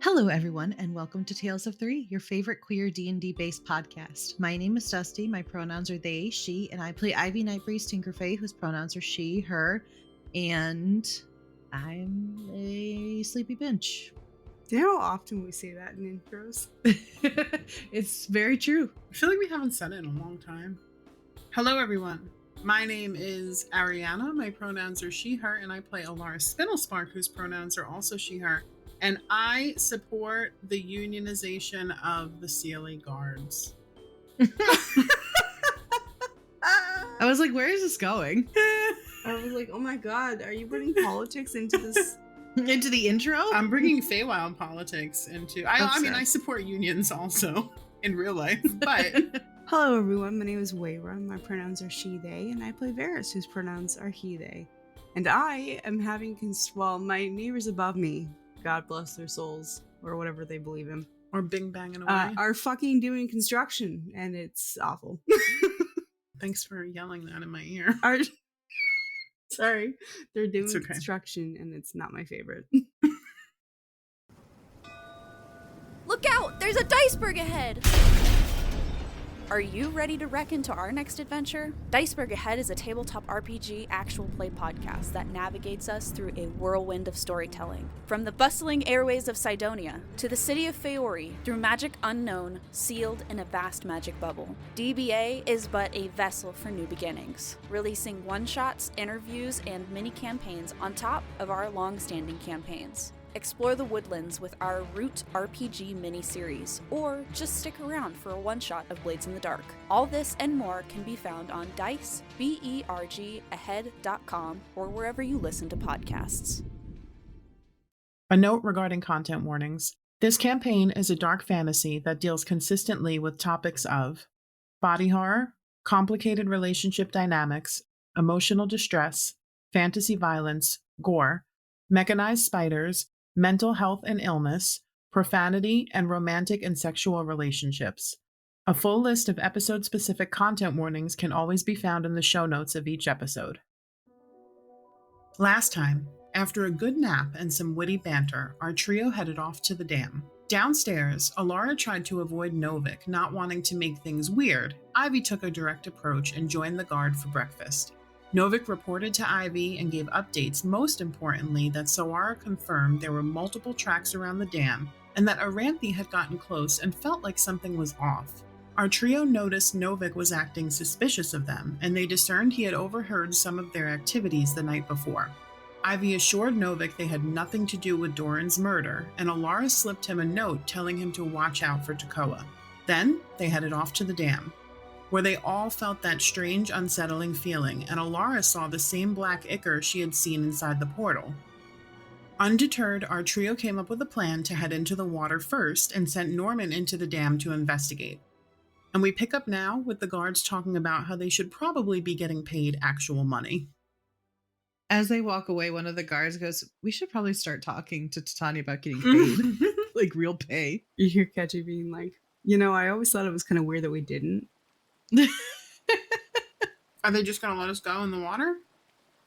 Hello, everyone, and welcome to Tales of Three, your favorite queer D&D-based podcast. My name is Dusty. My pronouns are they, she, and I play Ivy Nightbreeze Tinkerfay, whose pronouns are she, her, and I'm a sleepy bench. Do you know how often we say that in intros? It's very true. I feel like we haven't said it in a long time. Hello, everyone. My name is Ariana. My pronouns are she, her, and I play Alara Spinelspark, whose pronouns are also she, her. And I support the unionization of the CLA guards. I was like, where is this going? I was like, oh my god, are you bringing politics into this? Into the intro? I'm bringing Feywild politics into... I mean, I support unions also in real life, but... Hello everyone, my name is Wayra. My pronouns are she, they, and I play Varys, whose pronouns are he, they. And I am having... my neighbors above me, God bless their souls, or whatever they believe in. Or bing banging away. Are fucking doing construction, and it's awful. Thanks for yelling that in my ear. Sorry, they're doing construction, and it's not my favorite. Look out! There's a Diceberg ahead! Are you ready to wreck into our next adventure? Diceberg Ahead is a tabletop RPG actual play podcast that navigates us through a whirlwind of storytelling. From the bustling airways of Cydonia to the city of Feori, through magic unknown, sealed in a vast magic bubble. DBA is but a vessel for new beginnings, releasing one-shots, interviews, and mini-campaigns on top of our long-standing campaigns. Explore the woodlands with our Root RPG mini-series, or just stick around for a one-shot of Blades in the Dark. All this and more can be found on dicebergahead.com or wherever you listen to podcasts. A note regarding content warnings. This campaign is a dark fantasy that deals consistently with topics of body horror, complicated relationship dynamics, emotional distress, fantasy violence, gore, mechanized spiders, mental health and illness, profanity, and romantic and sexual relationships. A full list of episode-specific content warnings can always be found in the show notes of each episode. Last time, after a good nap and some witty banter, our trio headed off to the dam. Downstairs, Alara tried to avoid Novik, not wanting to make things weird. Ivy took a direct approach and joined the guard for breakfast. Novik reported to Ivy and gave updates, most importantly that Sawara confirmed there were multiple tracks around the dam and that Aranthi had gotten close and felt like something was off. Our trio noticed Novik was acting suspicious of them, and they discerned he had overheard some of their activities the night before. Ivy assured Novik they had nothing to do with Doran's murder, and Alara slipped him a note telling him to watch out for Tekoa. Then they headed off to the dam, where they all felt that strange, unsettling feeling, and Alara saw the same black ichor she had seen inside the portal. Undeterred, our trio came up with a plan to head into the water first and sent Norman into the dam to investigate. And we pick up now with the guards talking about how they should probably be getting paid actual money. As they walk away, one of the guards goes, we should probably start talking to Titania about getting paid. Like real pay. You hear Ketchy being like, I always thought it was kind of weird that we didn't. Are they just going to let us go in the water?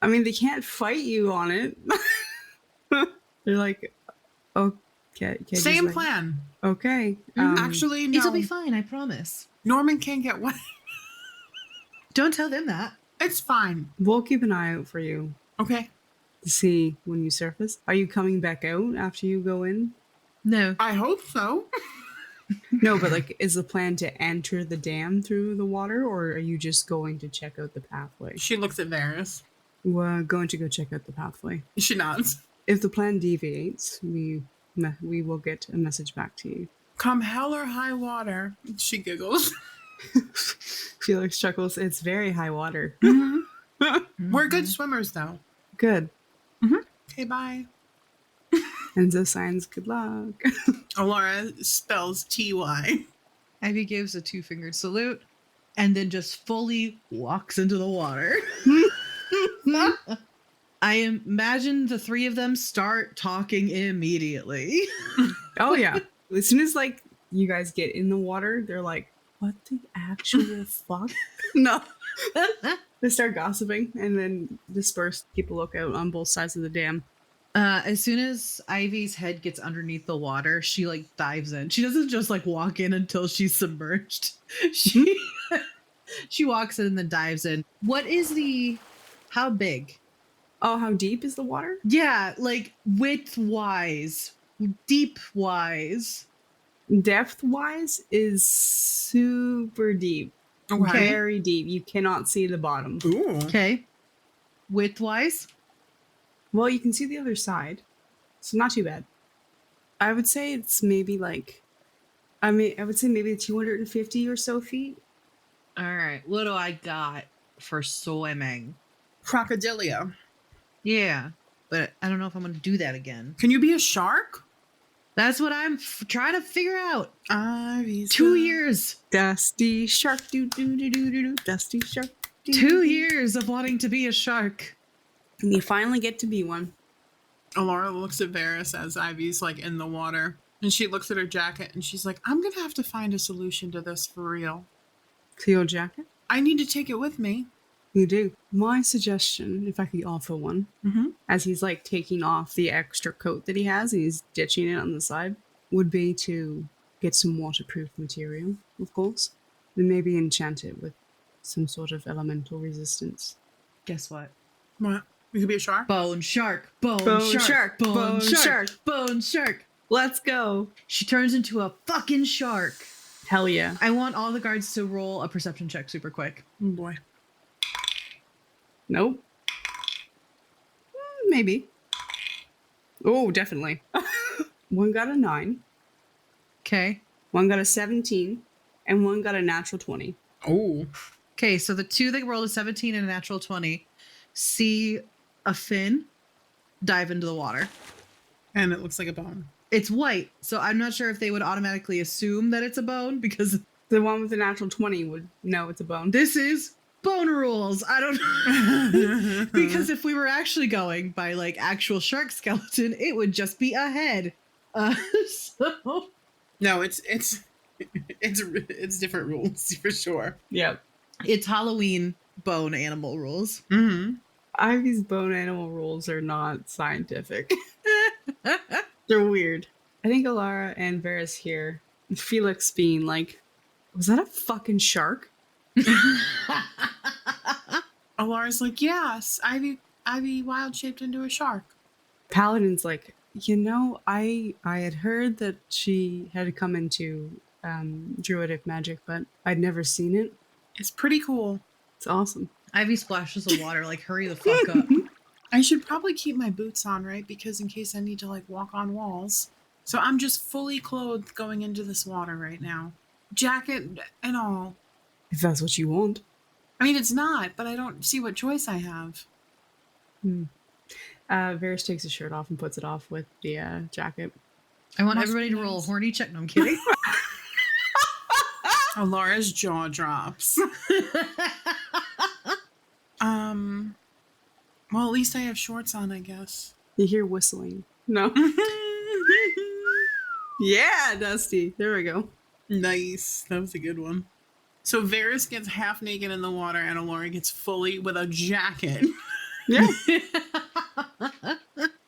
I mean, they can't fight you on it. They're like, okay. Same plan. Okay. Actually, no. It'll be fine, I promise. Norman can't get wet. Don't tell them that. It's fine. We'll keep an eye out for you. Okay. To see when you surface. Are you coming back out after you go in? No. I hope so. No, but is the plan to enter the dam through the water, or are you just going to check out the pathway? She looks at Varys. We're going to go check out the pathway. She nods. If the plan deviates, we will get a message back to you. Come hell or high water. She giggles. Felix chuckles. It's very high water. Mm-hmm. We're good swimmers, though. Good. Mm-hmm. Okay, bye. Enzo signs good luck. Alara spells TY. Ivy gives a two-fingered salute and then just fully walks into the water. I imagine the three of them start talking immediately. Oh, yeah. As soon as, you guys get in the water, they're like, what the actual fuck? No. They start gossiping and then disperse, keep a lookout on both sides of the dam. As soon as Ivy's head gets underneath the water, she like dives in. She doesn't just like walk in until she's submerged. She walks in and then dives in. What is how big? Oh, how deep is the water? Yeah, like width wise, deep wise. Depth wise is super deep. Okay. Very deep. You cannot see the bottom. Ooh. Okay. Width wise? Well, you can see the other side. So not too bad. I would say it's maybe like, I would say maybe 250 or so feet. All right. What do I got for swimming? Crocodilia. Yeah, but I don't know if I'm going to do that again. Can you be a shark? That's what I'm trying to figure out. Ivy's 2 years. Dusty shark, do do do do do do. Dusty shark. 2 years of wanting to be a shark. And you finally get to be one. Alara looks at Varys as Ivy's like in the water. And she looks at her jacket and she's like, I'm going to have to find a solution to this for real. To your jacket? I need to take it with me. You do. My suggestion, if I could offer one, as he's like taking off the extra coat that he has and he's ditching it on the side, would be to get some waterproof material, of course, and maybe enchant it with some sort of elemental resistance. Guess what? What? You could be a shark? Bone shark. Bone Bone shark. shark, Bone bone shark. shark. Bone shark. Let's go. She turns into a fucking shark. Hell yeah. I want all the guards to roll a perception check super quick. Oh boy. Nope. Maybe. Oh, definitely. One got a 9, Okay. one got a 17, and one got a natural 20. Oh. Okay, so the two that rolled a 17 and a natural 20 see a fin dive into the water. And it looks like a bone. It's white, so I'm not sure if they would automatically assume that it's a bone because The one with the natural 20 would know it's a bone. this is bone rules. I don't because if we were actually going by like actual shark skeleton, it would just be a head. So No, it's different rules for sure. Yep. it's Halloween bone animal rules. Mm-hmm. Ivy's bone animal rules are not scientific. They're weird. I think Alara and Varys here, Felix being like, was that a fucking shark? Alara's like, yes, Ivy wild shaped into a shark. Paladin's like, you know, I had heard that she had come into druidic magic, but I'd never seen it. It's pretty cool. It's awesome. Ivy splashes the water like hurry the fuck up. I should probably keep my boots on, right? Because in case I need to like walk on walls. So I'm just fully clothed going into this water right now. Jacket and all. If that's what you want. I mean, it's not, but I don't see what choice I have. Varys takes his shirt off and puts it off with the jacket. I want Must everybody be to roll a nice. horny check. No, I'm kidding. Alara's jaw drops. Well, at least I have shorts on, I guess. You hear whistling. No. Yeah, Dusty. There we go. Nice. That was a good one. So Varys gets half naked in the water and Alara gets fully with a jacket Yeah.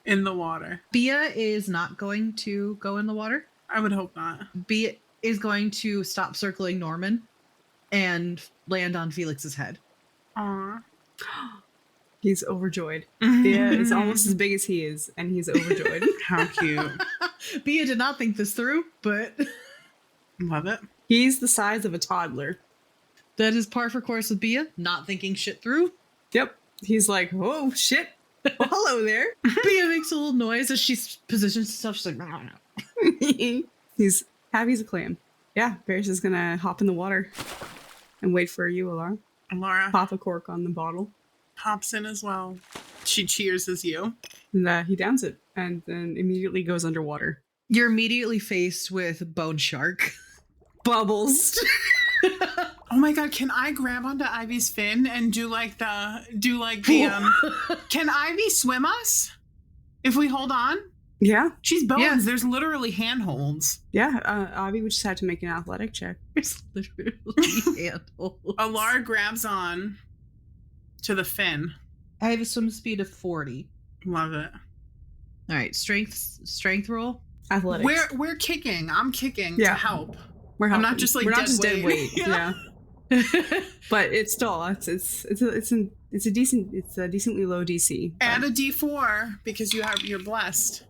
in the water. Bia is not going to go in the water. I would hope not. Bia is going to stop circling Norman and land on Felix's head. Aww. He's overjoyed. Yeah, it's almost as big as he is, and he's overjoyed. How cute. Bia did not think this through, but Love it. He's the size of a toddler. that is par for course with Bia, not thinking shit through. Yep. He's like, oh, shit. Well, hello there. Bia makes a little noise as she positions herself. She's like, no. He's happy as a clam. Yeah, Varys is going to hop in the water and wait for you, Alara. Alara Pop a cork on the bottle. hops in as well. She cheers as you. And he downs it and then immediately goes underwater. You're immediately faced with Bone Shark. Bubbles. Oh my god, can I grab onto Ivy's fin and do can Ivy swim us? If we hold on? Yeah. She's bones. Yeah. There's literally handholds. Yeah. Abby would just have to make an athletic check. There's literally handles. Alara grabs on to the fin. I have a swim speed of 40. Love it. All right, strength roll. Athletics. We're kicking. I'm kicking to Yeah. help. We're I'm helping. not just like we're not dead just dead weight. Yeah. Yeah. But it's still it's a decently low DC. Add a D4 because you're blessed.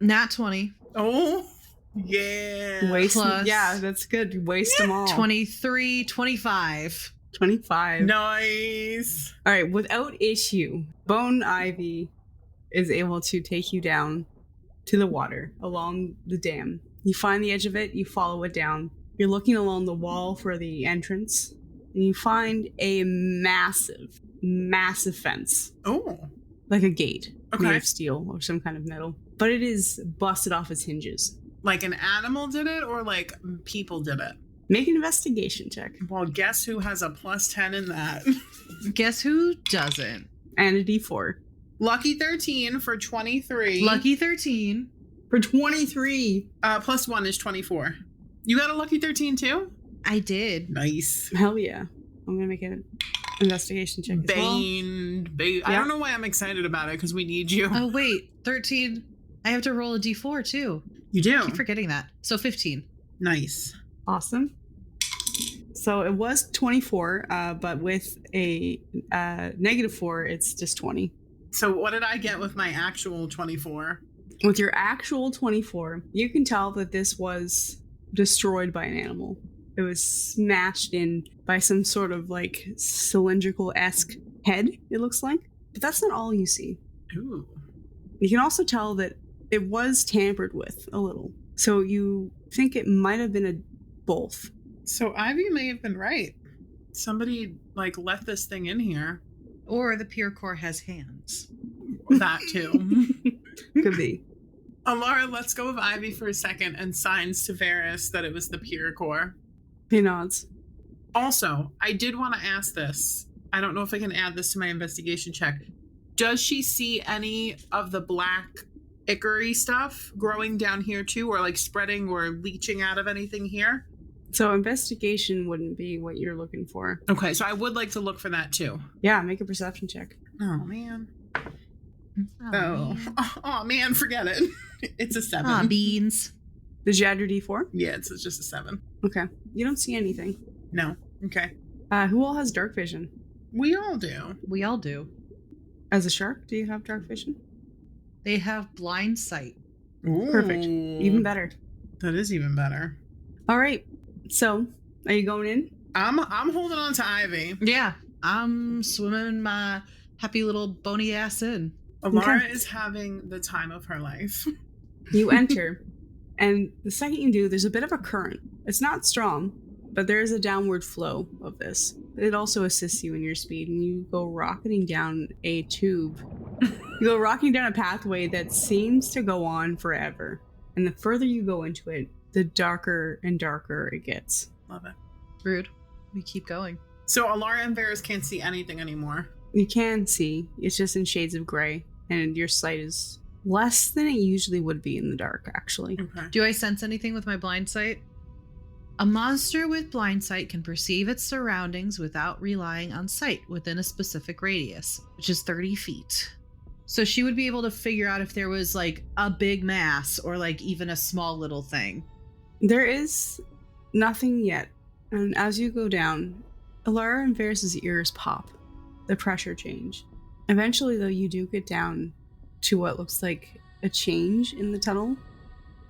Nat 20. Oh, yeah. Waste. Plus- Yeah, that's good. Waste them all. 23, 25. 25. Nice. All right, without issue, Bone Ivy is able to take you down to the water along the dam. You find the edge of it, you follow it down. You're looking along the wall for the entrance, and you find a massive, massive fence, Oh, like a gate made okay. of steel or some kind of metal. But it is busted off its hinges. Like an animal did it or like people did it? Make an investigation check. Well, guess who has a plus 10 in that? Guess who doesn't? And a d4. Lucky 13 for 23. Lucky 13. For 23. Plus 1 is 24. You got a lucky 13 too? I did. Nice. Hell yeah. I'm going to make an investigation check as well. Bane. I Yeah. don't know why I'm excited about it because we need you. Oh, wait. 13. I have to roll a d4 too. You do? I keep forgetting that. So 15. Nice. Awesome. So it was 24, but with a -4, it's just 20. So what did I get with my actual 24? With your actual 24, you can tell that this was destroyed by an animal. It was smashed in by some sort of like cylindrical-esque head, it looks like. But that's not all you see. Ooh. You can also tell that it was tampered with a little. So you think it might have been a both. So Ivy may have been right. Somebody like left this thing in here. Or the Pure Core has hands. That too. Could be. Alara, let's go with Ivy for a second and signs to Varys that it was the Pure Core. He nods. Also, I did want to ask this. I don't know if I can add this to my investigation check. Does she see any of the black ichor stuff growing down here too, or like spreading or leaching out of anything here? So investigation wouldn't be what you're looking for. Okay, so I would like to look for that too. Yeah, make a perception check. Oh man. Oh, Oh man, forget it. It's a 7. ah, beans. Did you add your d4? Yeah, it's just a 7. Okay. You don't see anything. No. Okay. Who all has dark vision? We all do. We all do. As a shark, do you have dark vision? They have blind sight. Perfect. Even better. That is even better. All right. So, are you going in? I'm holding on to Ivy. Yeah, I'm swimming my happy little bony ass in. Alara Okay. is having the time of her life. You enter, and the second you do, there's a bit of a current. It's not strong, but there is a downward flow of this. It also assists you in your speed, and you go rocketing down a tube. You go rocking down a pathway that seems to go on forever. And the further you go into it, the darker and darker it gets. Love it. Rude. We keep going. So Alara and Varys can't see anything anymore. You can see, it's just in shades of gray, and your sight is less than it usually would be in the dark, actually. Okay. Do I sense anything with my blind sight? A monster with blind sight can perceive its surroundings without relying on sight within a specific radius, which is 30 feet. So she would be able to figure out if there was like a big mass or like even a small little thing. There is nothing yet, and as you go down, Alara and Varys' ears pop. The pressure change. Eventually, though, you do get down to what looks like a change in the tunnel.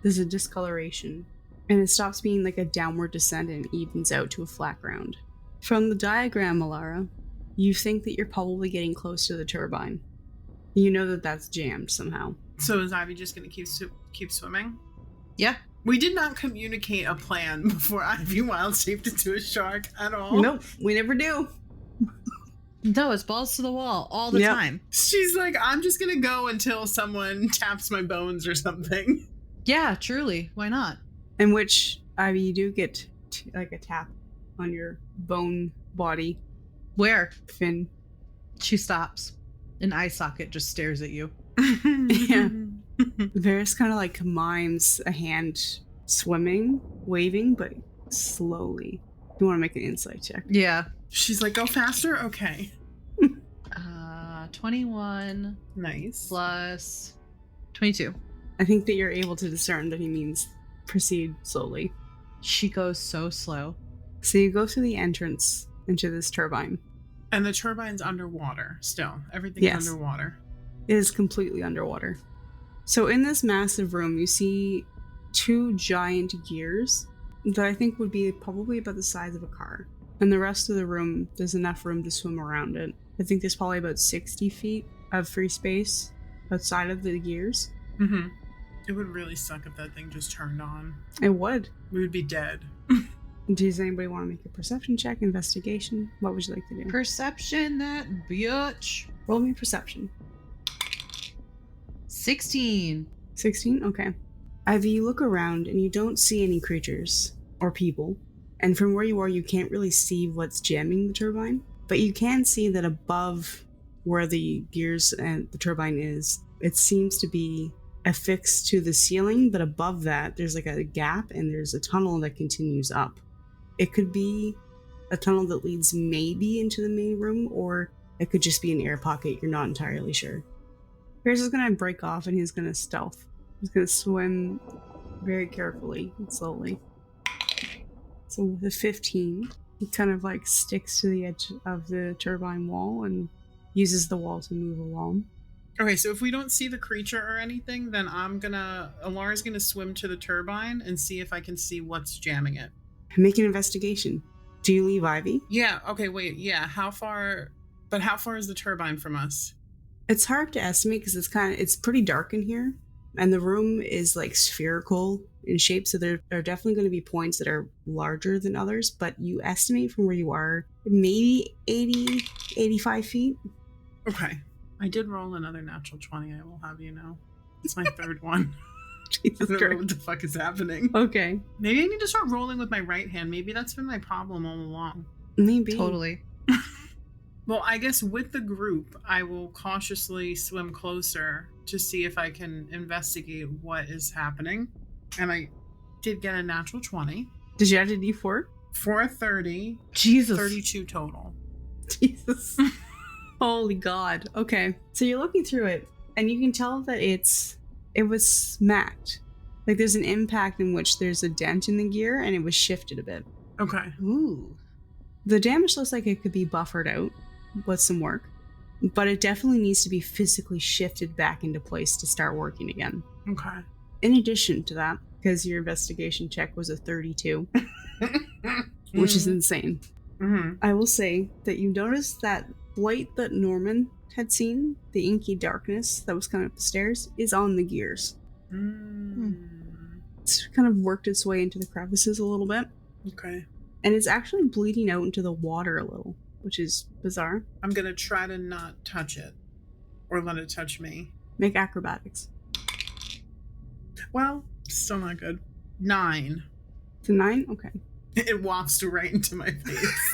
There's a discoloration, and it stops being like a downward descent and evens out to a flat ground. From the diagram, Alara, you think that you're probably getting close to the turbine. You know that that's jammed somehow. So is Ivy just going to keep swimming? Yeah. We did not communicate a plan before Ivy wild shaped into a shark at all. Nope, we never do. No, it's balls to the wall all the Yep. time. She's like, I'm just going to go until someone taps my bones or something. Yeah, truly. Why not? In which, Ivy, you do get like a tap on your bone body Where? fin. She stops. An eye socket just stares at you. Yeah. Varys kind of like mimes a hand swimming, waving, but slowly. You want to make an insight check. Yeah. She's like, go faster? Okay. 21 Nice. plus 22. I think that you're able to discern that he means proceed slowly. She goes so slow. So you go through the entrance into this turbine. And the turbine's underwater still. Everything's Yes. underwater. It is completely underwater. So in this massive room, you see 2 giant gears that I think would be probably about the size of a car. And the rest of the room, there's enough room to swim around it. I think there's probably about 60 feet of free space outside of the gears. Mm-hmm. It would really suck if that thing just turned on. It would. We would be dead. Does anybody want to make a perception check, investigation? What would you like to do? Perception, that bitch. Roll me perception. 16. 16? Okay. Ivy, you look around and you don't see any creatures or people. And from where you are, you can't really see what's jamming the turbine. But you can see that above where the gears and the turbine is, it seems to be affixed to the ceiling. But above that, there's like a gap and there's a tunnel that continues up. It could be a tunnel that leads maybe into the main room, or it could just be an air pocket. You're not entirely sure. Pierce is going to break off and he's going to stealth. He's going to swim very carefully and slowly. So with a 15, he kind of like sticks to the edge of the turbine wall and uses the wall to move along. Okay, so if we don't see the creature or anything, then Alara's gonna swim to the turbine and see if I can see what's jamming it. Make an investigation. Do you leave Ivy? Yeah, okay, wait, yeah, how far is the turbine from us? It's hard to estimate because it's pretty dark in here, and the room is like spherical in shape, so there are definitely going to be points that are larger than others, but you estimate from where you are maybe 80, 85 feet. Okay. I did roll another natural 20, I will have you know. It's my third one. Jesus I don't know Christ. what the fuck is happening. Okay. Maybe I need to start rolling with my right hand. Maybe that's been my problem all along. Maybe. Totally. Well, I guess with the group, I will cautiously swim closer to see if I can investigate what is happening. And I did get a natural 20. Did you add a d4? For a 30, Jesus. 32 total. Jesus. Holy God. Okay. So you're looking through it, and you can tell that it was smacked. Like there's an impact in which there's a dent in the gear, and it was shifted a bit. Okay. Ooh. The damage looks like it could be buffered out with some work, but it definitely needs to be physically shifted back into place to start working again. Okay. In addition to that, because your investigation check was a 32, which is insane, I will say that you noticed that Blight that Norman had seen, the inky darkness that was coming up the stairs, is on the gears. It's kind of worked its way into the crevices a little bit. Okay. And it's actually bleeding out into the water a little, which is bizarre. I'm going to try to not touch it or let it touch me. Make acrobatics. Well, still not good. 9. It's a 9? Okay. It wafts right into my face.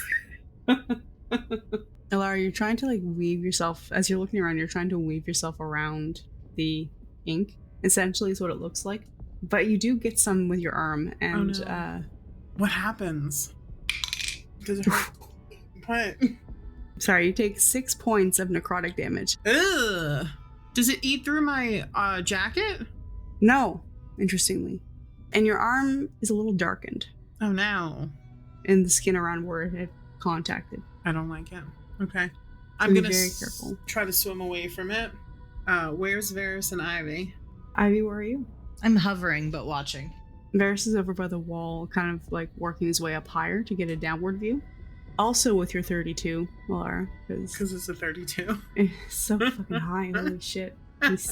Elara, you're trying to like weave yourself, as you're looking around, you're trying to weave yourself around the ink. Essentially is what it looks like. But you do get some with your arm, and Oh, no. What happens? Does it hurt? What? sorry, you take 6 points of necrotic damage. Ugh. Does it eat through my jacket? No, interestingly. And your arm is a little darkened Oh no. in the skin around where it had contacted. I don't like it. Okay. So I'm be gonna very careful. try to swim away from it. Where's Varys and Ivy? Ivy, where are you? I'm hovering but watching. Varys is over by the wall, kind of like working his way up higher to get a downward view. Also with your 32, Laura, Because it's a 32. it's so fucking high. Holy shit.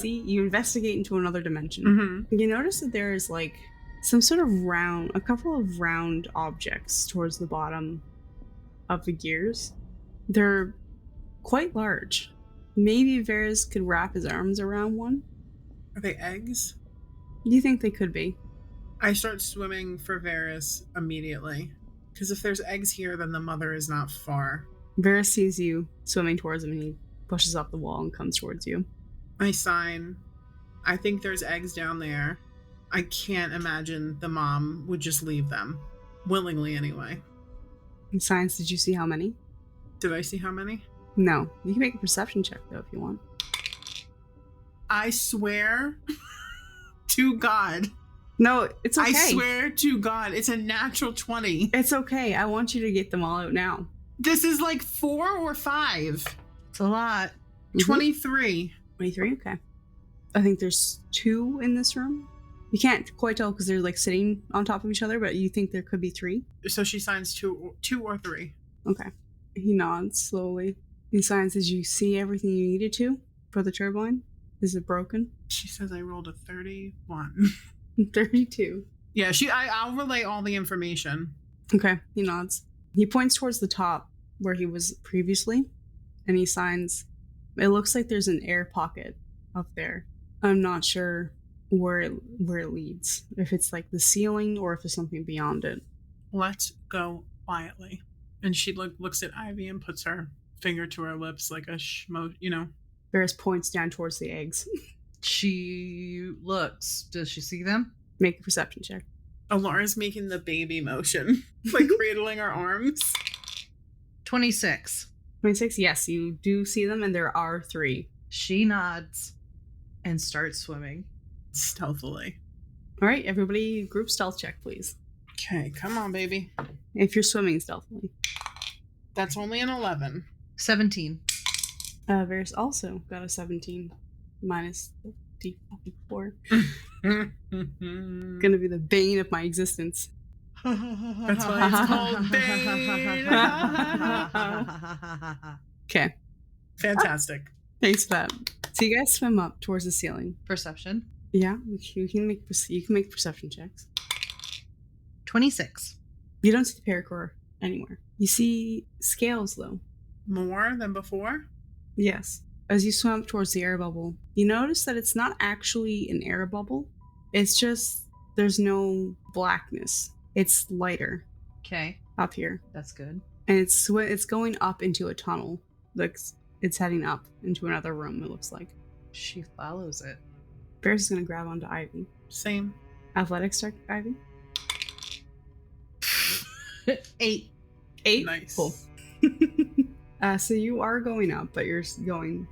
You investigate into another dimension. Mm-hmm. You notice that there is like some sort of a couple of round objects towards the bottom of the gears. They're quite large. Maybe Varys could wrap his arms around one. Are they eggs? You think they could be? I start swimming for Varys immediately. Because if there's eggs here, then the mother is not far. Varys sees you swimming towards him and he pushes up the wall and comes towards you. I sign. I think there's eggs down there. I can't imagine the mom would just leave them. Willingly, anyway. In science, did you see how many? Did I see how many? No. You can make a perception check, though, if you want. I swear to God. No, it's okay. I swear to God, it's a natural 20. It's okay. I want you to get them all out now. This is like 4 or 5. It's a lot. 23. 23, okay. I think there's 2 in this room. You can't quite tell because they're like sitting on top of each other, but you think there could be 3. So she signs 2 or 3. Okay. He nods slowly. He signs, did you see everything you needed to for the turbine? Is it broken? She says I rolled a 31. 32. Yeah, I'll relay all the information. Okay, he nods. He points towards the top where he was previously, and he signs, it looks like there's an air pocket up there. I'm not sure where it leads. If it's like the ceiling or if there's something beyond it. Let's go quietly. And she looks at Ivy and puts her finger to her lips like a Varys points down towards the eggs. She looks. Does she see them? Make a perception check. Alara's making the baby motion, like cradling her arms. 26. 26, yes, you do see them, and there are 3. She nods and starts swimming. Stealthily. All right, everybody, group stealth check, please. Okay, come on, baby. If you're swimming stealthily. That's only an 11. 17. Varys also got a 17 minus the D4. Gonna be the bane of my existence. That's why it's called Bane. Okay. Fantastic. Thanks for that. So you guys swim up towards the ceiling. Perception. Yeah, you can make perception checks. 26. You don't see the paracord anywhere. You see scales though. More than before? Yes. As you swim up towards the air bubble, you notice that it's not actually an air bubble. It's just there's no blackness. It's lighter Okay. up here. That's good. And it's going up into a tunnel. Like it's heading up into another room, it looks like. She follows it. Varys is gonna grab onto Ivy. Same. Athletics check, Ivy. 8. 8? Nice. Cool. So you are going up, but you're going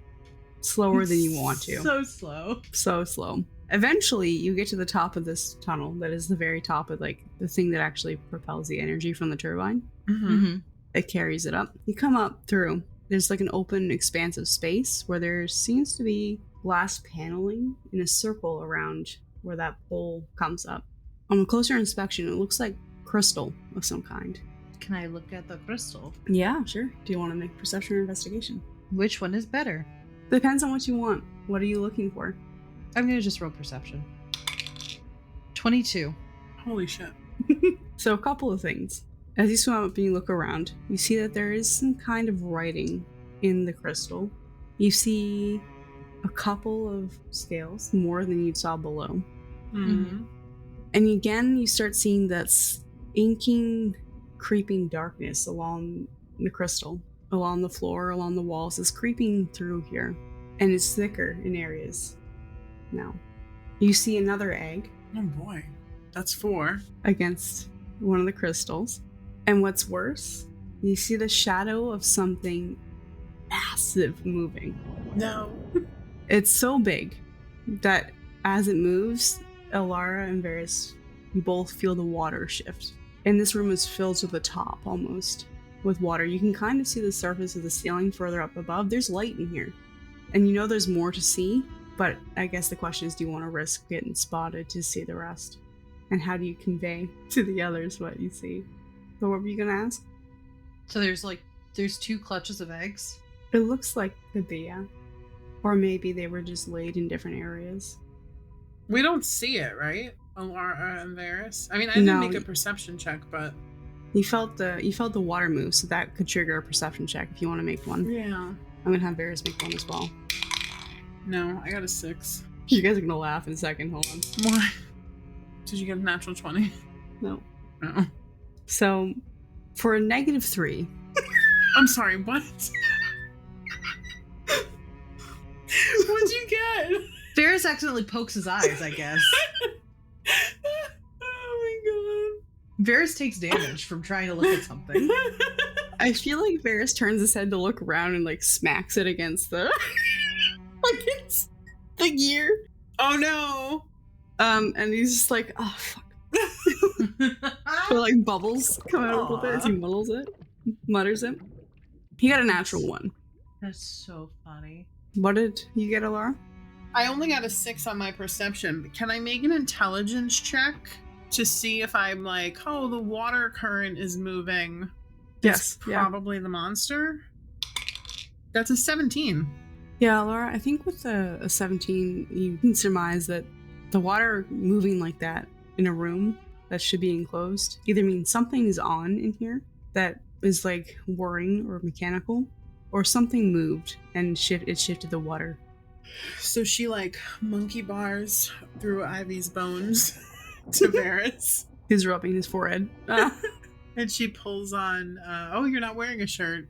slower than you want to. So slow. So slow. Eventually, you get to the top of this tunnel that is the very top of like the thing that actually propels the energy from the turbine. Mm-hmm. It carries it up. You come up through. There's like an open, expansive space where there seems to be glass paneling in a circle around where that pole comes up. On a closer inspection, it looks like crystal of some kind. Can I look at the crystal? Yeah, sure. Do you want to make perception or investigation? Which one is better? Depends on what you want. What are you looking for? I'm going to just roll perception. 22. Holy shit. So a couple of things. As you swim up and you look around, you see that there is some kind of writing in the crystal. You see a couple of scales, more than you saw below. Mm-hmm. And again, you start seeing that inking, creeping darkness along the crystal, along the floor, along the walls. It's creeping through here, and it's thicker in areas. Now, you see another egg. Oh boy. That's 4. Against one of the crystals. And what's worse, you see the shadow of something massive moving. No. It's so big that as it moves, Alara and Varys, you both feel the water shift. And this room is filled to the top almost with water. You can kind of see the surface of the ceiling further up above. There's light in here. And you know there's more to see, but I guess the question is, do you want to risk getting spotted to see the rest? And how do you convey to the others what you see? But what were you going to ask? So there's 2 clutches of eggs? It looks like could be, yeah. Or maybe they were just laid in different areas. We don't see it, right? Alara and Varys? I mean, I didn't make a perception check, but... You felt the water move, so that could trigger a perception check if you want to make one. Yeah. I'm going to have Varys make one as well. No, I got a 6. You guys are going to laugh in a second. Hold on. Why? Did you get a natural 20? No. No. So, for a -3... I'm sorry, what? What'd you get? Varys accidentally pokes his eyes, I guess. Oh Varys takes damage from trying to look at something. I feel like Varys turns his head to look around and like smacks it against the... the gear. Oh no! And he's just like, oh fuck. So like bubbles come out a little bit as he mutters it. He got a natural one. That's so funny. What did you get, Alara? I only got a 6 on my perception. Can I make an intelligence check to see if I'm like, oh, the water current is moving? Yes, It's probably the monster. That's a 17. Yeah, Laura, I think with a 17, you can surmise that the water moving like that in a room that should be enclosed either means something is on in here that is like whirring or mechanical, or something moved and it shifted the water. So she like monkey bars through Ivy's bones to Varys. He's rubbing his forehead. And she pulls on, oh, you're not wearing a shirt.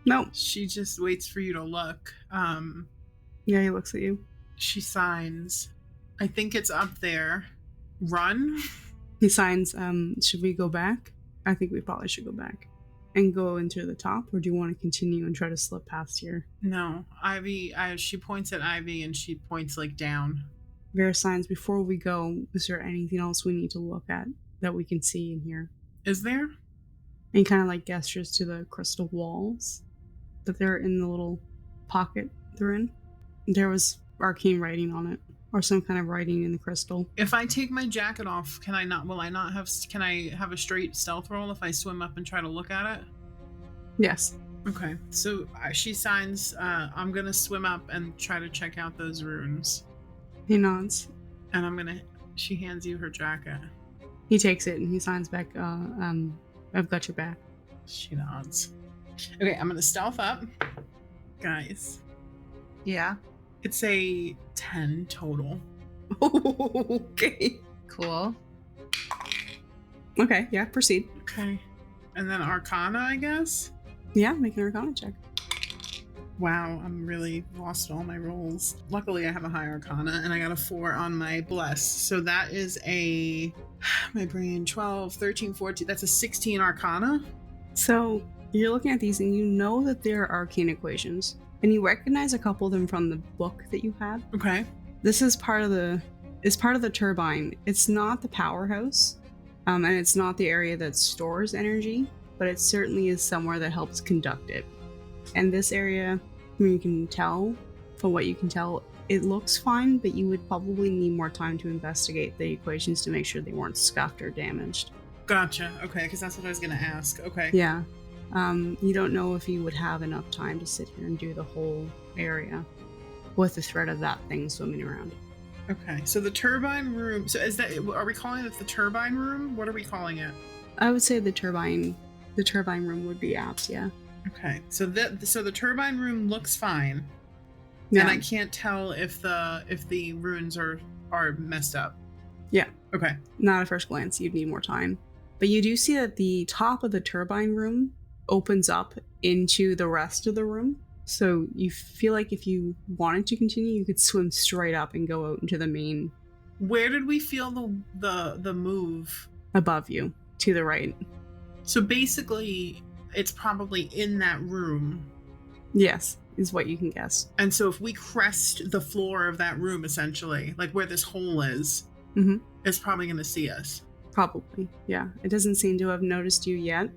No. She just waits for you to look. Yeah, he looks at you. She signs. I think it's up there. Run? He signs, should we go back? I think we probably should go back. And go into the top, or do you want to continue and try to slip past here? No. Ivy, she points at Ivy and she points like down. Vera signs, before we go, is there anything else we need to look at that we can see in here? Is there? And he kind of like gestures to the crystal walls that they're in the little pocket they're in. There was arcane writing on it, or some kind of writing in the crystal. If I take my jacket off, can I have a straight stealth roll if I swim up and try to look at it? Yes. Okay, so she signs, I'm gonna swim up and try to check out those runes. He nods. And she hands you her jacket. He takes it and he signs back, I've got your back. She nods. Okay, I'm gonna stealth up. Guys. Yeah. It's a 10 total. Okay. Cool. Okay, yeah, proceed. Okay. And then Arcana, I guess? Yeah, make an Arcana check. Wow, I'm really lost all my rolls. Luckily, I have a high Arcana, and I got a 4 on my Bless. So that is my brain, 12, 13, 14. That's a 16 Arcana. So you're looking at these and you know that they're arcane equations. And you recognize a couple of them from the book that you had. Okay. This is part of the turbine. It's not the powerhouse, and it's not the area that stores energy, but it certainly is somewhere that helps conduct it. And this area, you can tell, from what you can tell, it looks fine, but you would probably need more time to investigate the equations to make sure they weren't scuffed or damaged. Gotcha. Okay, because that's what I was going to ask. Okay. Yeah. You don't know if you would have enough time to sit here and do the whole area with the threat of that thing swimming around. Okay, so the turbine room. So are we calling it the turbine room? What are we calling it? I would say the turbine room would be apt, yeah. Okay, so the turbine room looks fine. Yeah. And I can't tell if the runes are messed up. Yeah. Okay. Not at first glance, you'd need more time. But you do see that the top of the turbine room opens up into the rest of the room. So you feel like if you wanted to continue, you could swim straight up and go out into the main. Where did we feel the move? Above you, to the right. So basically, it's probably in that room. Yes, is what you can guess. And so if we crest the floor of that room, essentially, like where this hole is, it's probably going to see us. Probably, yeah. It doesn't seem to have noticed you yet.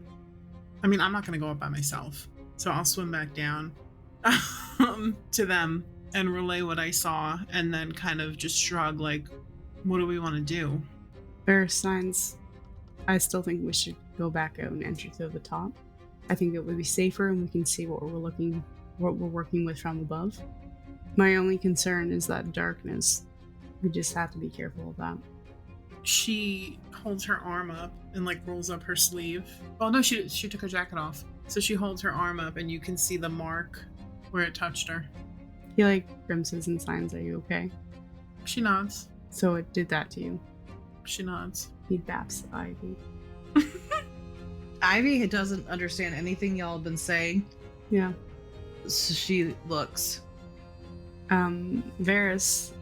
I mean, I'm not going to go up by myself, so I'll swim back down to them and relay what I saw, and then kind of just shrug, like, what do we want to do? Bear signs. I still think we should go back out and enter through the top. I think it would be safer, and we can see what we're working with from above. My only concern is that darkness. We just have to be careful of that. She holds her arm up and like rolls up her sleeve. Oh no, she took her jacket off. So she holds her arm up and you can see the mark where it touched her. He like grimaces and signs, "Are you okay?" She nods. So it did that to you. She nods. He baps Ivy. Ivy doesn't understand anything y'all have been saying. Yeah. So she looks. Varys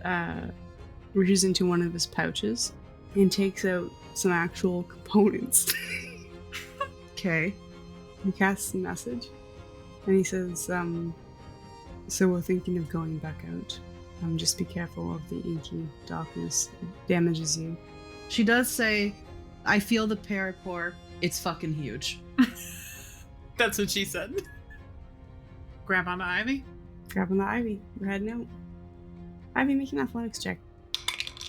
reaches into one of his pouches and takes out some actual components. Okay. He casts a message and he says, so we're thinking of going back out. Just be careful of the inky darkness. It damages you. She does say, I feel the parapour. It's fucking huge. That's what she said. Grab onto Ivy. Grab on the Ivy. We're heading out. Ivy, make an athletics check.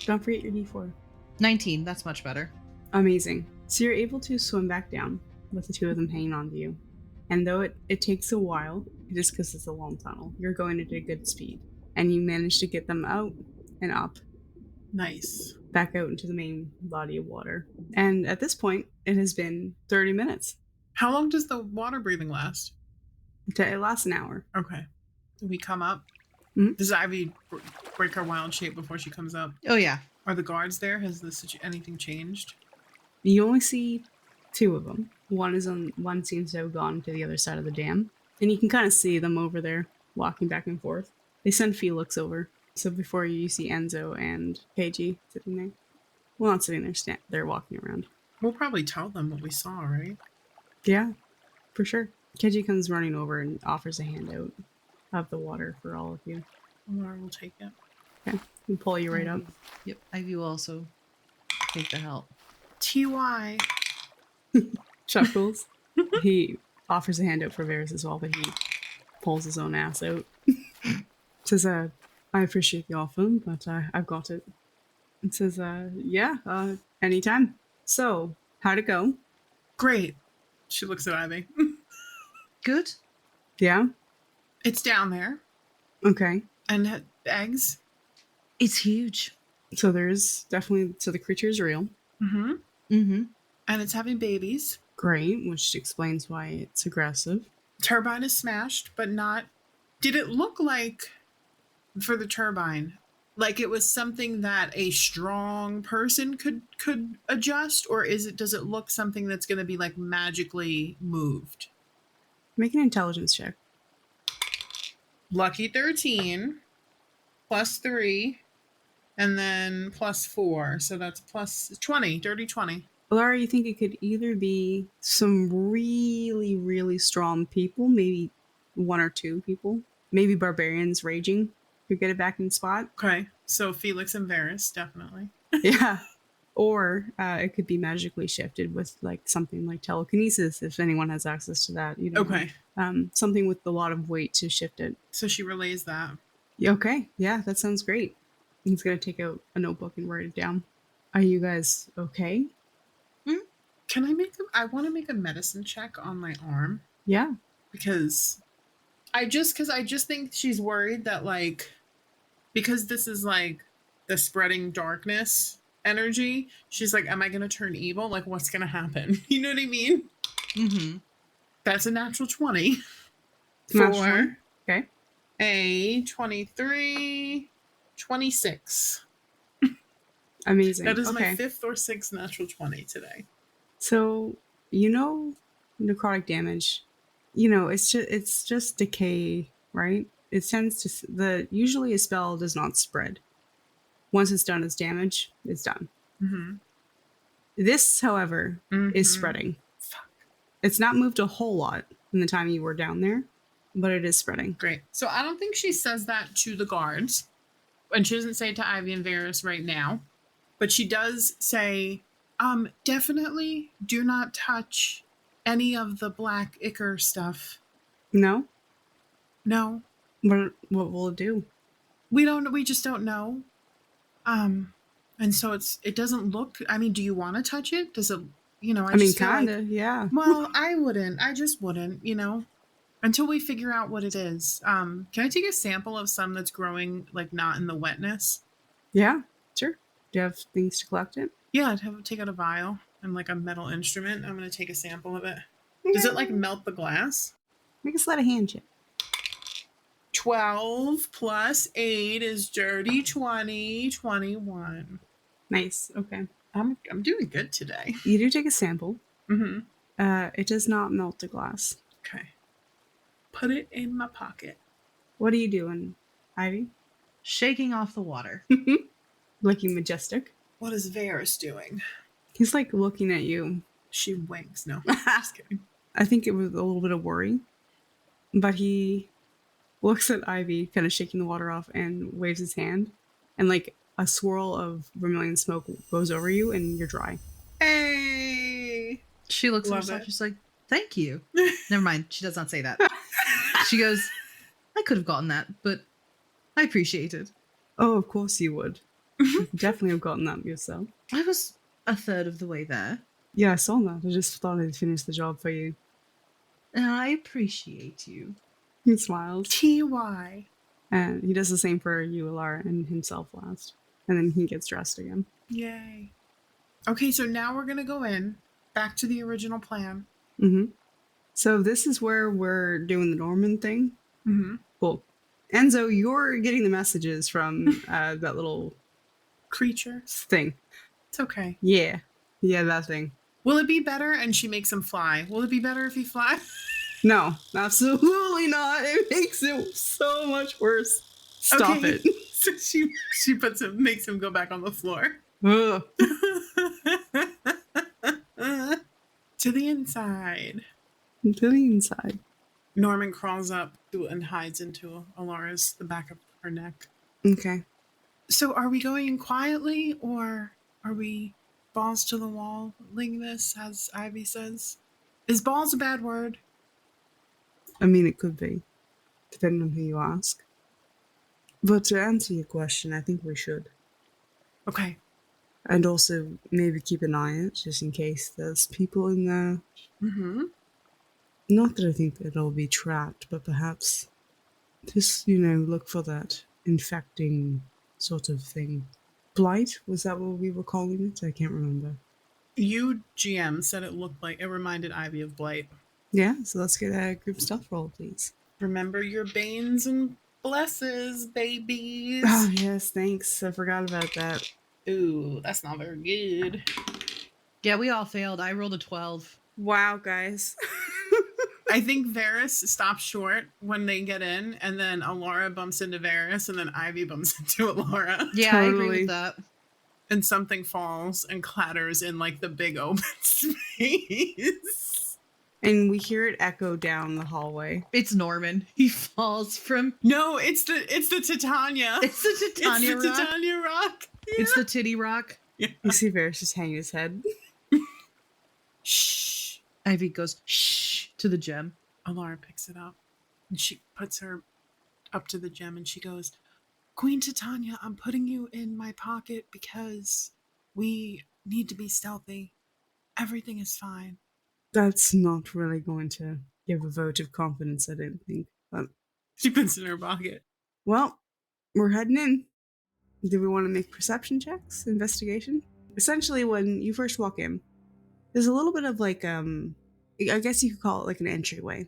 Don't forget your D4. 19, that's much better. Amazing. So you're able to swim back down with the two of them hanging on to you. And though it takes a while, just because it's a long tunnel, you're going at a good speed. And you manage to get them out and up, Nice. back out into the main body of water. And at this point, it has been 30 minutes. How long does the water breathing last? It lasts an hour. Okay. Do we come up? Mhm. Does Ivy break her wild shape before she comes up? Oh, yeah. Are the guards there? Has anything changed? You only see two of them. One seems to have gone to the other side of the dam. And you can kind of see them over there, walking back and forth. They send Felix over. So before you see Enzo and KG sitting there. Well, not sitting there, they're walking around. We'll probably tell them what we saw, right? Yeah, for sure. KG comes running over and offers a handout of the water for all of you. Laura will take it. Okay, and pull you right up. Yep, Ivy will also take the help. TY. Chuckles. He offers a handout for Varys as well, but he pulls his own ass out. Says, I appreciate the offer, but I've got it. It says, anytime. So, how'd it go? Great. She looks at Ivy. Good. Yeah? It's down there. Okay. And eggs. It's huge. So there's definitely, so the creature is real. Mm-hmm. Mm-hmm. And it's having babies. Great, which explains why it's aggressive. Turbine is smashed, but not... Did it look like, for the turbine, like it was something that a strong person could adjust? Or does it look something that's going to be like magically moved? Make an intelligence check. Lucky 13, plus 3, and then plus 4. So that's plus 20, dirty 20. Laura, you think it could either be some really, really strong people, maybe one or two people, maybe barbarians raging, could get it back in spot. Okay, so Felix and Varys, definitely. Yeah. Or it could be magically shifted with like something like telekinesis, if anyone has access to that. You know, Okay. Something with a lot of weight to shift it. So she relays that. Okay, yeah, that sounds great. He's gonna take out a notebook and write it down. Are you guys okay? Can I want to make a medicine check on my arm? Yeah. Because I just think she's worried that, like, because this is like the spreading darkness energy, she's like, am I going to turn evil? Like, what's going to happen? You know what I mean? Mm-hmm. That's a natural 20. Natural 20. For Okay. a 23, 26. Amazing. That is okay. my 5th or 6th natural 20 today. So, necrotic damage, it's just decay, right? It tends to, usually a spell does not spread. Once it's done as damage, it's done. Mm-hmm. This, however, is spreading. Fuck. It's not moved a whole lot in the time you were down there, but it is spreading. Great. So I don't think she says that to the guards. And she doesn't say it to Ivy and Varys right now. But she does say, definitely do not touch any of the black ichor stuff. No? No. What will it do? We just don't know. And so it doesn't look, I mean, do you want to touch it? Does it, Kinda, yeah. Well, I just wouldn't, until we figure out what it is. Can I take a sample of some that's growing, like, not in the wetness? Yeah, sure. Do you have things to collect it? Yeah, I'd have to take out a vial and, like, a metal instrument. I'm going to take a sample of it. Does it, like, melt the glass? Make a sleight of hand check. 12 plus 8 is dirty 20, 21. Nice, okay. I'm doing good today. You do take a sample. Mm-hmm. It does not melt the glass. Okay. Put it in my pocket. What are you doing, Ivy? Shaking off the water. Looking majestic. What is Varys doing? He's like looking at you. She winks. No, just kidding. I think it was a little bit of worry. But he looks at Ivy, kind of shaking the water off, and waves his hand. And like a swirl of vermilion smoke goes over you, and you're dry. Hey! She looks at Love herself. it. She's like, thank you. Never mind. She does not say that. She goes, I could have gotten that, but I appreciate it. Oh, of course you would. You could definitely have gotten that yourself. I was a third of the way there. Yeah, I saw that. I just thought I'd finish the job for you. And I appreciate you. He smiles. TY. And he does the same for you, Alara, and himself last. And then he gets dressed again. Yay. Okay, so now we're going to go in. Back to the original plan. Mm-hmm. So this is where we're doing the Norman thing. Mm-hmm. Cool. Enzo, you're getting the messages from that little Creature. thing. It's okay. Yeah. Yeah, that thing. Will it be better? And she makes him fly. Will it be better if he flies? No, absolutely not. It makes it so much worse. Stop Okay. it. So she puts him, makes him go back on the floor. Ugh. To the inside. To the inside. Norman crawls up and hides into Alara's, the back of her neck. Okay. So are we going quietly, or are we balls to the wall this, as Ivy says? Is balls a bad word? I mean, it could be, depending on who you ask. But to answer your question, I think we should. Okay. And also maybe keep an eye out, just in case there's people in there. Mm-hmm. Not that I think that they'll be trapped, but perhaps just, look for that infecting sort of thing. Blight? Was that what we were calling it? I can't remember. You, GM, said it looked like, it reminded Ivy of Blight. Yeah, so let's get a group stealth roll, please. Remember your banes and blesses, babies. Oh, yes, thanks. I forgot about that. Ooh, that's not very good. Yeah, we all failed. I rolled a 12. Wow, guys. I think Varys stops short when they get in, and then Alara bumps into Varys, and then Ivy bumps into Alara. Yeah, I agree Totally. with that. And something falls and clatters in like the big open space. And we hear it echo down the hallway. It's Norman. He falls from... No, it's the Titania. It's the Titania It's the rock. Titania rock. It's the titty rock. Yeah. You see Varys just hanging his head. Shh. Ivy goes, shh, to the gem. Alara picks it up and she puts her up to the gem and she goes, Queen Titania, I'm putting you in my pocket because we need to be stealthy. Everything is fine. That's not really going to give a vote of confidence, I don't think. But, She puts it in her pocket. well, we're heading in. Do we want to make perception checks? Investigation? Essentially, when you first walk in, there's a little bit of like, I guess you could call it like an entryway.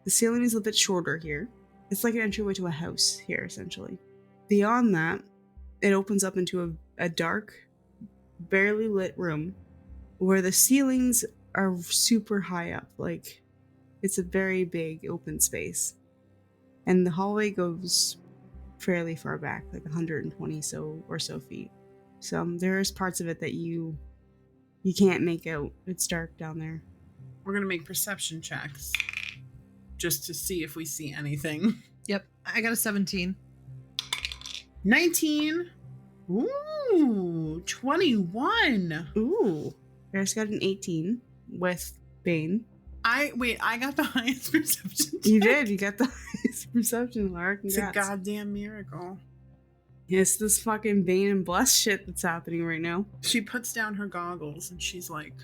The ceiling is a bit shorter here. It's like an entryway to a house here, essentially. Beyond that, it opens up into a dark, barely lit room where the ceilings are super high up. Like, it's a very big open space. And the hallway goes fairly far back, like 120 or so feet. So there's parts of it that you can't make out. It's dark down there. We're going to make perception checks just to see if we see anything. Yep, I got a 17. 19. Ooh, 21. Ooh. There's got an 18 with Bane. I got the highest perception check. You did. You got the highest perception, Lara. It's a Congrats. goddamn miracle. It's this fucking Bane and Bless shit that's happening right now. She puts down her goggles and she's like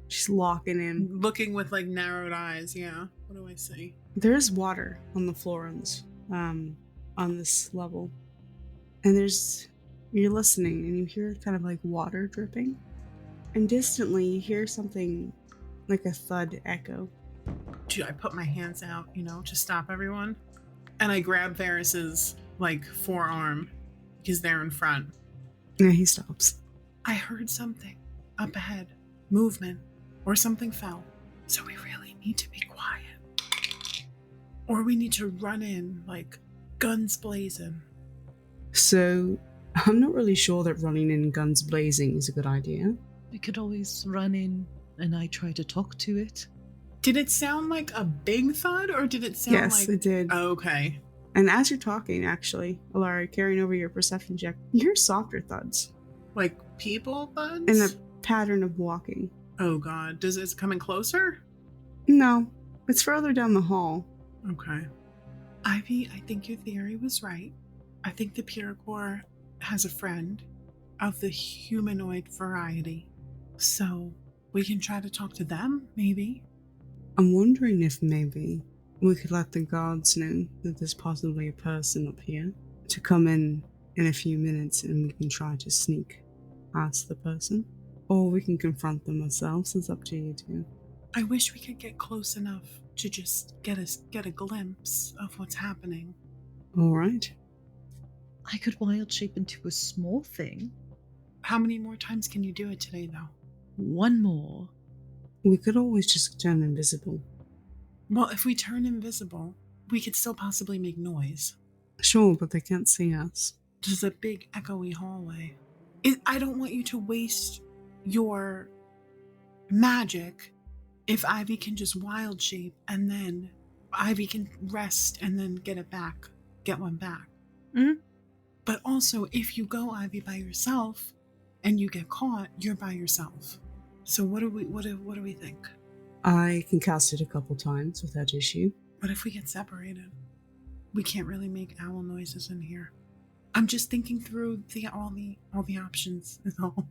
She's locking in. looking with like narrowed eyes. Yeah. What do I see? There's water on the floor on this level. And you're listening and you hear kind of like water dripping. And distantly you hear something like a thud echo. Dude, I put my hands out, to stop everyone. And I grab Varys's like forearm because they're in front. Yeah, he stops. I heard something up ahead. Movement. Or something fell. So we really need to be quiet. Or we need to run in like guns blazing. So I'm not really sure that running in guns blazing is a good idea. We could always run in and I try to talk to it. Did it sound like a big thud or did it sound Yes, like... it did. Oh, okay. And as you're talking, actually, Alara, carrying over your perception check, you hear softer thuds. Like people thuds? In a pattern of walking. Oh god, is it coming closer? No, it's further down the hall. Okay. Ivy, I think your theory was right. I think the Pyrrhocor has a friend of the humanoid variety. So we can try to talk to them, maybe. I'm wondering if maybe we could let the guards know that there's possibly a person up here to come in a few minutes and we can try to sneak past the person. Or we can confront them ourselves. It's up to you two. I wish we could get close enough to just get a glimpse of what's happening. All right. I could wild shape into a small thing. How many more times can you do it today, though? One more. We could always just turn invisible. Well, if we turn invisible, we could still possibly make noise. Sure, but they can't see us. This is a big, echoey hallway. I don't want you to waste your magic if Ivy can just wild shape and then Ivy can rest and then get one back. Mm-hmm. But also, if you go, Ivy, by yourself and you get caught, you're by yourself. So what do we think? I can cast it a couple times without issue. What if we get separated? We can't really make owl noises in here. I'm just thinking through all the options is all.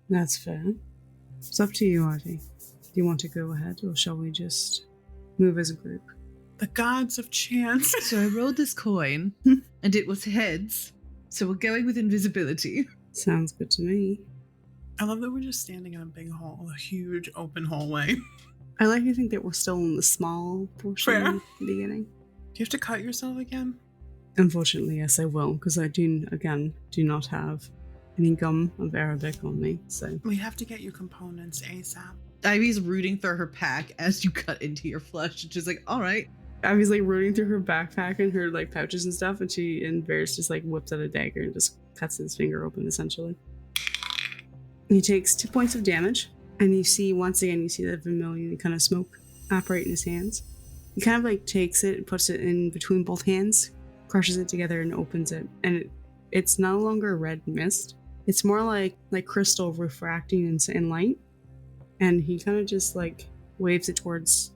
That's fair. It's up to you, Ivy. Do you want to go ahead, or shall we just move as a group? The gods of chance. So I rolled this coin, and it was heads. So we're going with invisibility. Sounds good to me. I love that we're just standing in a big hall, a huge open hallway. I like to think that we're still in the small portion Fair. at the beginning. Do you have to cut yourself again? Unfortunately, yes, I will, because I do not have any gum of Arabic on me, so... We have to get you components ASAP. Ivy's rooting through her pack as you cut into your flesh. She's just like, all right. Ivy's like rooting through her backpack and her like pouches and stuff, and Varys just like whips out a dagger and just cuts his finger open, essentially. He takes 2 points of damage, and you see that vermilion kind of smoke operate in his hands. He kind of like takes it and puts it in between both hands, crushes it together and opens it, and it's no longer red mist. It's more like crystal refracting in light, and he kind of just like waves it towards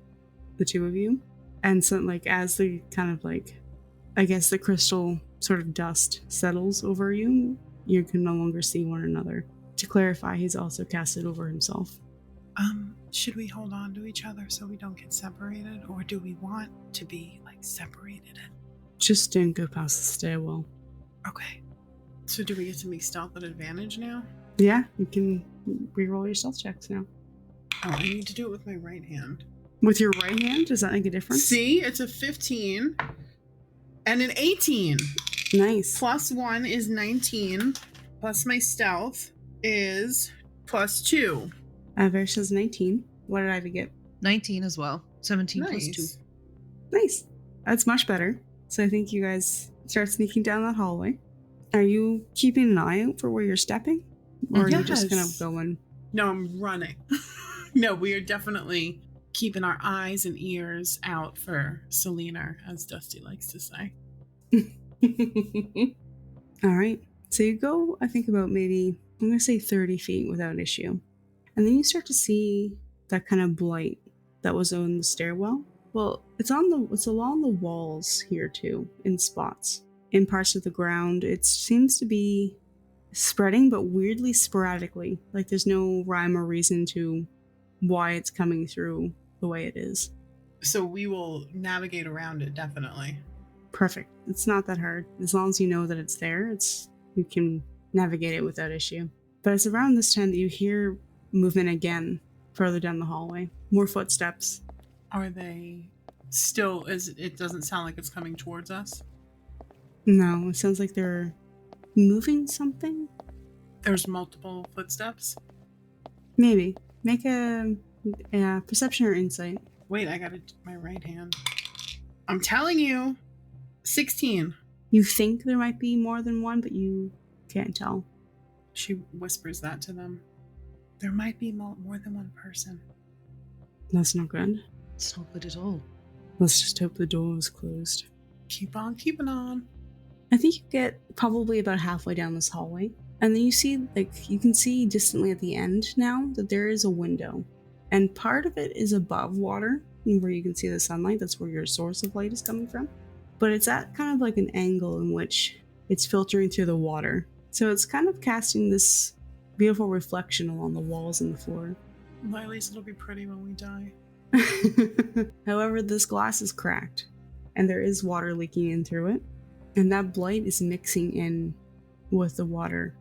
the two of you. And so like as the kind of like, I guess the crystal sort of dust settles over you, you can no longer see one another. To clarify, he's also cast it over himself. Should we hold on to each other so we don't get separated, or do we want to be like separated? Just don't go past the stairwell. Okay. So do we get to make stealth at advantage now? Yeah, you can reroll your stealth checks now. Oh, I need to do it with my right hand. With your right hand, does that make a difference? See, it's a 15 and an 18. Nice. Plus 1 is 19. Plus my stealth is plus 2. Varys has 19. What did Ivy get? 19 as well. 17 plus 2. Nice. That's much better. So I think you guys start sneaking down that hallway. Are you keeping an eye out for where you're stepping? Or are you just kind of going? No, I'm running. No, we are definitely keeping our eyes and ears out for Selena, as Dusty likes to say. All right. So you go, I think, about maybe, I'm going to say 30 feet without issue. And then you start to see that kind of blight that was on the stairwell. Well, it's along the walls here too, in spots. In parts of the ground, it seems to be spreading, but weirdly sporadically. Like there's no rhyme or reason to why it's coming through the way it is. So we will navigate around it, definitely. Perfect. It's not that hard. As long as you know that it's there, you can navigate it without issue. But it's around this time that you hear movement again further down the hallway. More footsteps. Are they still, it doesn't sound like it's coming towards us? No, it sounds like they're moving something. There's multiple footsteps? Maybe. Make a perception or insight. Wait, I got my right hand. I'm telling you, 16. You think there might be more than one, but you can't tell. She whispers that to them. There might be more than one person. That's not good. It's not good at all. Let's just hope the door is closed. Keep on keeping on. I think you get probably about halfway down this hallway, and then you see, you can see distantly at the end now that there is a window, and part of it is above water, where you can see the sunlight. That's where your source of light is coming from, but it's at kind of like an angle in which it's filtering through the water, so it's kind of casting this beautiful reflection along the walls and the floor. Well, at least it'll be pretty when we die. However, this glass is cracked, and there is water leaking in through it, and that blight is mixing in with the water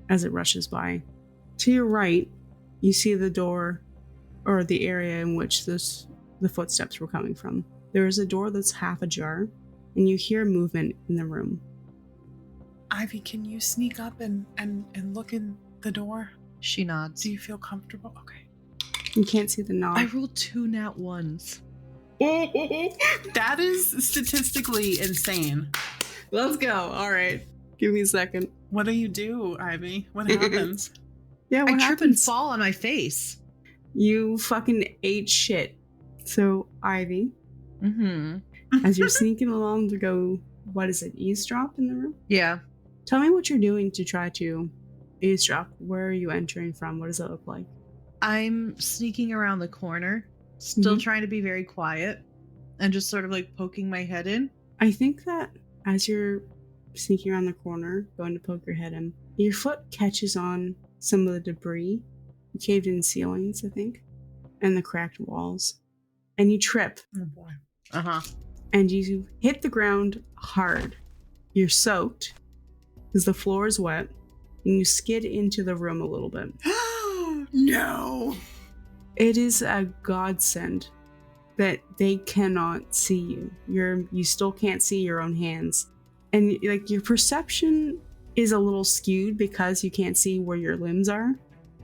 as it rushes by. To your right, you see the door, or the area in which the footsteps were coming from. There is a door that's half ajar, and you hear movement in the room. Ivy, can you sneak up and look in the door? She nods. Do you feel comfortable? Okay. You can't see the knob. I rolled 2 nat 1s. That is statistically insane. Let's go. All right. Give me a second. What do you do, Ivy? What happens? Yeah, what I trip and happens? fall on my face. You fucking ate shit. So, Ivy, Mm-hmm. as you're sneaking along to go, what is it, eavesdrop in the room? Yeah. Tell me what you're doing to try to eavesdrop. Where are you entering from? What does it look like? I'm sneaking around the corner, still Mhm. trying to be very quiet, and just sort of like poking my head in. I think that as you're sneaking around the corner, going to poke your head in, your foot catches on some of the debris, the caved in ceilings, I think, and the cracked walls. And you trip, Oh boy. Uh-huh. and you hit the ground hard. You're soaked, because the floor is wet, and you skid into the room a little bit. No. It is a godsend that they cannot see you. You still can't see your own hands. And like your perception is a little skewed because you can't see where your limbs are,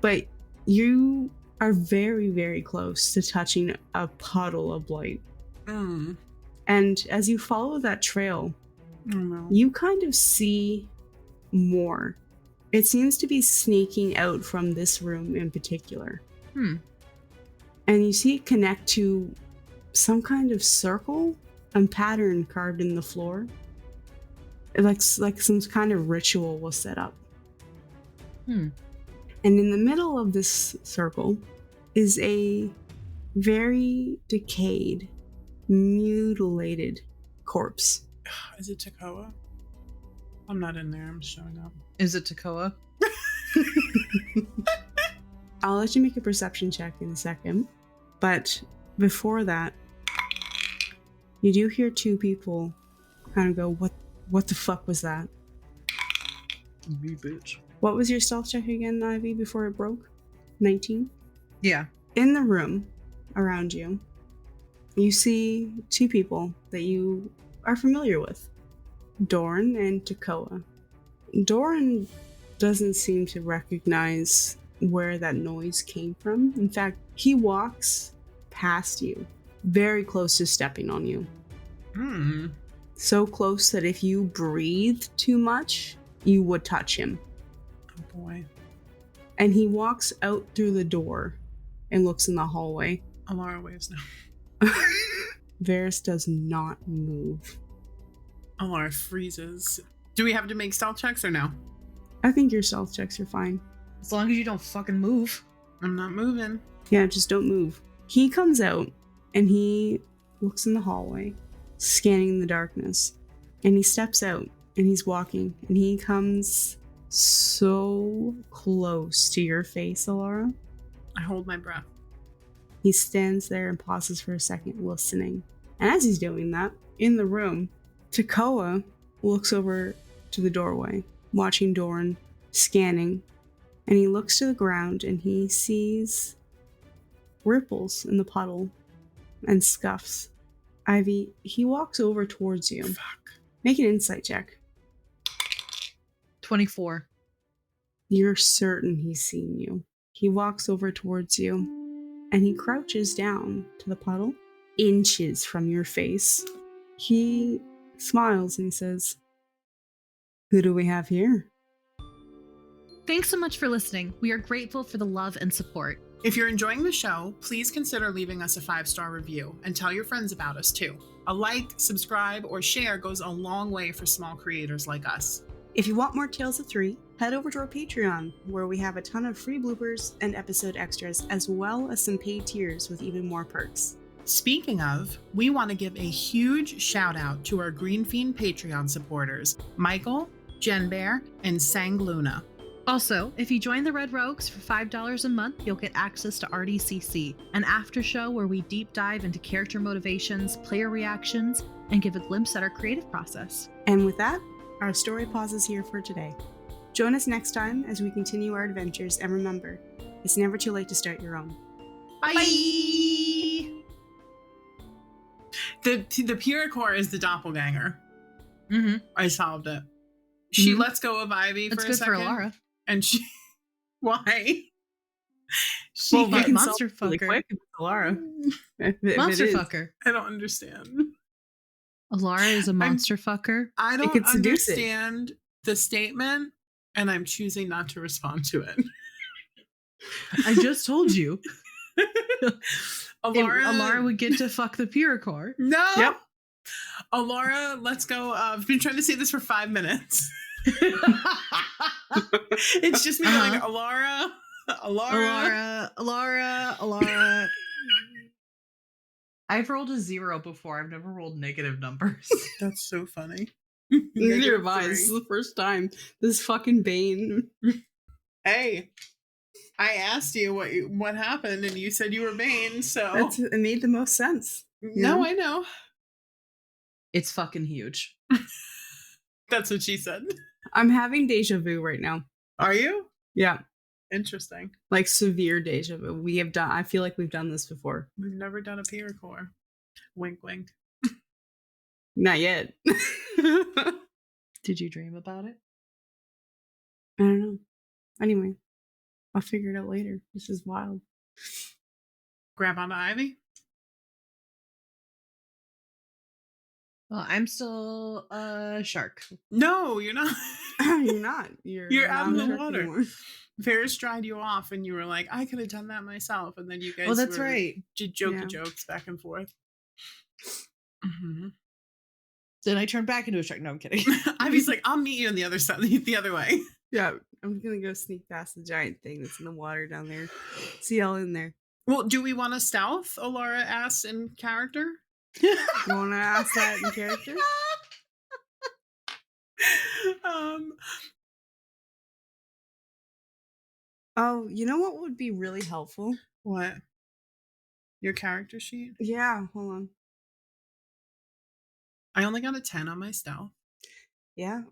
but you are very, very close to touching a puddle of blight. Mm. And as you follow that trail, Oh no. you kind of see more. It seems to be sneaking out from this room in particular. Hmm. And you see it connect to some kind of circle and pattern carved in the floor. Like some kind of ritual was set up. Hmm. And in the middle of this circle is a very decayed, mutilated corpse. Is it Takoa? I'm not in there. I'm showing up. Is it Takoa? I'll let you make a perception check in a second. But before that, you do hear 2 people kind of go, what the fuck was that? Me, bitch. What was your stealth check again, Ivy, before it broke? 19? Yeah. In the room around you, you see 2 people that you are familiar with, Doran and Takoa. Doran doesn't seem to recognize where that noise came from. In fact, he walks past you, very close to stepping on you. Hmm. So close that if you breathed too much, you would touch him. Oh boy. And he walks out through the door and looks in the hallway. Alara waves now. Varys does not move. Alara freezes. Do we have to make stealth checks or no? I think your stealth checks are fine. As long as you don't fucking move. I'm not moving. Yeah, just don't move. He comes out and he looks in the hallway, scanning the darkness. And he steps out and he's walking and he comes so close to your face, Alara. I hold my breath. He stands there and pauses for a second, listening. And as he's doing that, in the room, Takoa looks over to the doorway, watching Doran scanning. And he looks to the ground and he sees ripples in the puddle and scuffs. Ivy, he walks over towards you. Fuck. Make an insight check. 24. You're certain he's seen you. He walks over towards you and he crouches down to the puddle, inches from your face. He smiles and he says, "Who do we have here?" Thanks so much for listening. We are grateful for the love and support. If you're enjoying the show, please consider leaving us a 5-star review and tell your friends about us too. A like, subscribe, or share goes a long way for small creators like us. If you want more Tales of 3, head over to our Patreon, where we have a ton of free bloopers and episode extras, as well as some paid tiers with even more perks. Speaking of, we want to give a huge shout out to our Green Fiend Patreon supporters, Michael, Jen Bear, and Sang Luna. Also, if you join the Red Rogues for $5 a month, you'll get access to RDCC, an after show where we deep dive into character motivations, player reactions, and give a glimpse at our creative process. And with that, our story pauses here for today. Join us next time as we continue our adventures, and remember, it's never too late to start your own. Bye! The Pyrrhicor is the doppelganger. Mm-hmm. I solved it. She lets go of Ivy for a second. That's good for Alara. And she... Why? She Well, Well, can monster solve really fucker. quick if it's Alara. If Monster it is. fucker. I don't understand. Alara is a monster fucker. I don't could seduce it. understand the statement, and I'm choosing not to respond to it. I just told you. Alara would get to fuck the Pyrrhicor. No. Yep. Alara, let's go. I've been trying to say this for 5 minutes. It's just me going, Alara. Alara. I've rolled a 0 before. I've never rolled negative numbers. That's so funny. Neither have I. This is the first time. This fucking Bane. Hey, I asked you what happened, and you said you were Bane, so... It made the most sense. No, Yeah. I know. It's fucking huge. That's what she said. I'm having deja vu right now. Are you? Yeah. Interesting. Like severe deja vu. I feel like we've done this before. We've never done a Pyrrhicor. Wink, wink. Not yet. I Did you dream about it? don't know. Anyway, I'll figure it out later. This is wild. Grab onto Ivy? Well, I'm still a shark. No, you're not. You're not. You're out of not the a shark water. anymore. Ferris dried you off, and you were like, I could have done that myself. And then you guys Oh, that's were right. jokey Yeah. jokes back and forth. Mm-hmm. Then I turned back into a shark. No, I'm kidding. Ivy's like, I'll meet you on the other side, the other way. Yeah, I'm gonna go sneak past the giant thing that's in the water down there. See y'all in there. Well, do we want to stealth? Alara asks in character. You wanna ask that in character? Oh, you know what would be really helpful? What? Your character sheet? Yeah, hold on. I only got a 10 on my stealth, Yeah.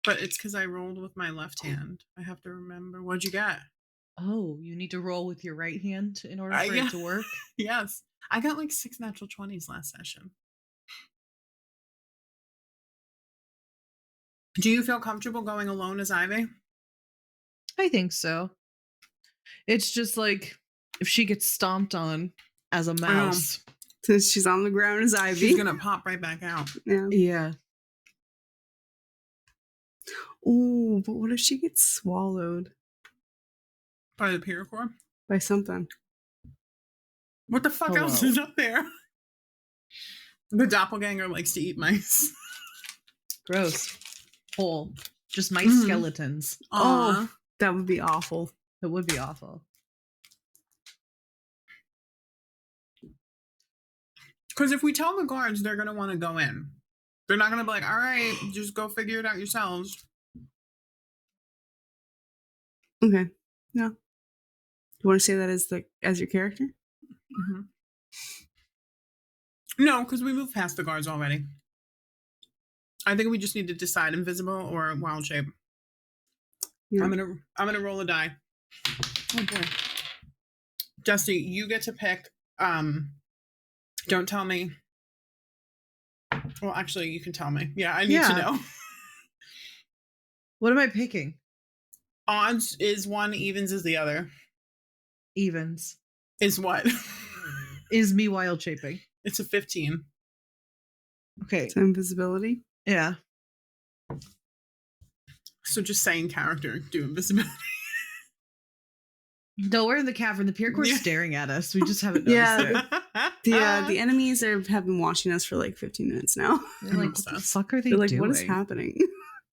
but it's because I rolled with my left hand. I have to remember. What'd you get? Oh, you need to roll with your right hand in order for Yeah. it to work? Yes. I got like 6 natural 20s last session. Do you feel comfortable going alone as Ivy? I think so. It's just like if she gets stomped on as a mouse. Since she's on the ground as Ivy. She's gonna pop right back out. Yeah. Yeah. Ooh, but what if she gets swallowed By the Pyrrhicor? by something? What the fuck else Hello. is up there? The doppelganger likes to eat mice. Gross. Whole. Just mice Mhm. skeletons. Oh, that would be awful. It would be awful. Because if we tell the guards, they're gonna want to go in. They're not gonna be like, all right, just go figure it out yourselves. Okay. No. You want to say that as your character? Mm-hmm. No, because we moved past the guards already. I think we just need to decide invisible or wild shape. Yeah. I'm gonna roll a die. Oh boy. Dusty, you get to pick. Don't tell me. Well, actually, you can tell me. Yeah, I need to Yeah. know. What am I picking? Odds is one, evens is the other. Evens. Is what? Is me wild shaping. It's a 15. Okay. It's invisibility. Yeah. So just saying character, do invisibility. No, we're in the cavern. The Pyrecor's Yeah. staring at us. We just haven't noticed Yeah. The enemies have been watching us for like 15 minutes now. They're like, what the fuck are they They're like, doing? what is happening?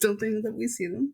Don't they know that we see them?